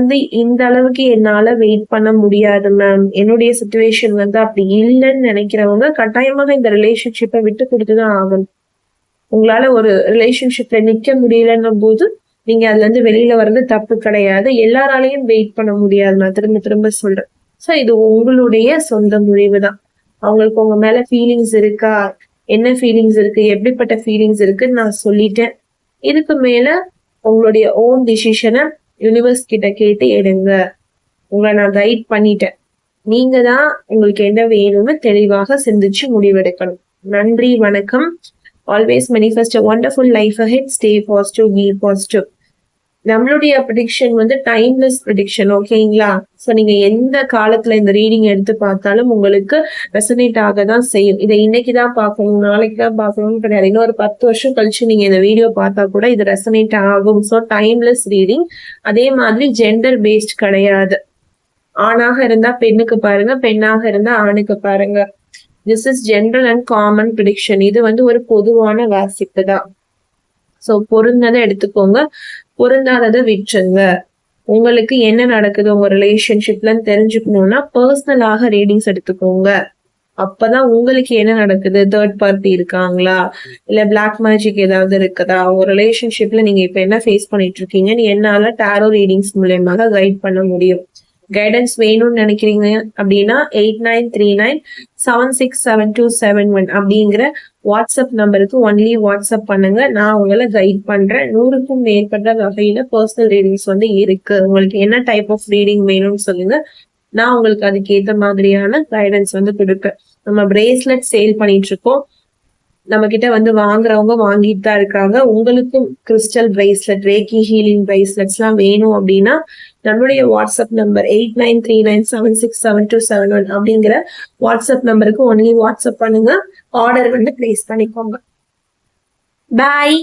இந்த அளவுக்கு என்னால வெயிட் பண்ண முடியாது மேம், என்னுடைய சிச்சுவேஷன் அப்படி இல்லைன்னு நினைக்கிறவங்க கட்டாயமாக இந்த ரிலேஷன்ஷிப்பை விட்டு கொடுத்துதான் ஆகணும். உங்களால ஒரு ரிலேஷன்ஷிப்ல நிக்க முடியலன்னும் போது நீங்க அதுல இருந்து வெளியில வர்றது தப்பு கிடையாது. எல்லாராலையும் வெயிட் பண்ண முடியாது, நான் திரும்ப திரும்ப சொல்றேன். சோ இது உங்களுடைய சொந்த முடிவு தான். அவங்களுக்கு உங்க மேல ஃபீலிங்ஸ் இருக்கா, என்ன ஃபீலிங்ஸ் இருக்கு, எப்படிப்பட்ட ஃபீலிங்ஸ் இருக்குன்னு நான் சொல்லிட்டேன். இதுக்கு மேல உங்களுடைய ஓன் டிசிஷனை யூனிவர்ஸ் கிட்ட கேட்டு எடுங்க. உங்களை நான் கைட் பண்ணிட்டேன். நீங்க தான் உங்களுக்கு என்ன வேணும்னு தெளிவாக சிந்திச்சு முடிவெடுக்கணும். நன்றி, வணக்கம். Always manifest a wonderful life ahead. Stay positive, be positive. நம்மளுடைய ப்ரெடிக்ஷன் டைம்லெஸ் ப்ரெடிக்ஷன், ஓகேங்களா? ஸோ நீங்க எந்த காலத்துல இந்த ரீடிங் எடுத்து பார்த்தாலும் உங்களுக்கு ரெசனேட் ஆக தான் செய்யும். இதை இன்னைக்குதான் பார்க்கணும், நாளைக்கு தான் பார்க்கணும்னு கிடையாது. இன்னொரு 10 வருஷம் கழிச்சு நீங்க இந்த வீடியோ பார்த்தா கூட இது ரெசனேட் ஆகும். So timeless reading. அதே மாதிரி ஜெண்டர் பேஸ்ட் கிடையாது. ஆணாக இருந்தா பெண்ணுக்கு பாருங்க, பெண்ணாக இருந்தா ஆணுக்கு பாருங்க. This is general and common prediction. இது ஒரு பொதுவான வாசிப்பு தான். ஸோ பொருந்ததை எடுத்துக்கோங்க, பொருந்தாததை விட்டுருங்க. உங்களுக்கு என்ன நடக்குது உங்க ரிலேஷன்ஷிப்லன்னு தெரிஞ்சுக்கணும்னா பர்சனலாக ரீடிங்ஸ் எடுத்துக்கோங்க. அப்பதான் உங்களுக்கு என்ன நடக்குது, தேர்ட் பார்ட்டி இருக்காங்களா, இல்ல பிளாக் மேஜிக் ஏதாவது இருக்குதா, உங்க ரிலேஷன்ஷிப்ல நீங்க இப்ப என்ன ஃபேஸ் பண்ணிட்டு இருக்கீங்கன்னு என்னால டாரோ ரீடிங்ஸ் மூலயமாக கைட் பண்ண முடியும். கைடன்ஸ் வேணும்னு நினைக்கிறீங்க அப்படின்னா 8939767271 அப்படிங்கிற வாட்ஸ்அப் நம்பருக்கு ஒன்லி வாட்ஸ்அப் பண்ணுங்க. நான் உங்களை கைட் பண்றேன். 100க்கும் மேற்பட்ட வகையில பர்சனல் ரீடிங்ஸ் வந்து இருக்கு. உங்களுக்கு என்ன டைப் ஆஃப் ரீடிங் வேணும்னு சொல்லுங்க, நான் உங்களுக்கு அதுக்கு ஏத்த மாதிரியான கைடன்ஸ் வந்து கொடுப்பேன். நம்ம பிரேஸ்லெட் சேல் பண்ணிட்டு இருக்கோம். நம்ம கிட்ட வந்து வாங்குறவங்க வாங்கிட்டு தான் இருக்காங்க. உங்களுக்கும் கிறிஸ்டல் பிரேஸ்லெட், ரேக்கி ஹீலிங் பிரேஸ்லெட்ஸ் எல்லாம் வேணும் அப்படின்னா நம்மளுடைய வாட்ஸ்அப் நம்பர் 8939767271 அப்படிங்கிற வாட்ஸ்அப் நம்பருக்கு ஒன்லி வாட்ஸ்அப் பண்ணுங்க. ஆர்டர் வந்து பிளேஸ் பண்ணிக்கோங்க. பாய்.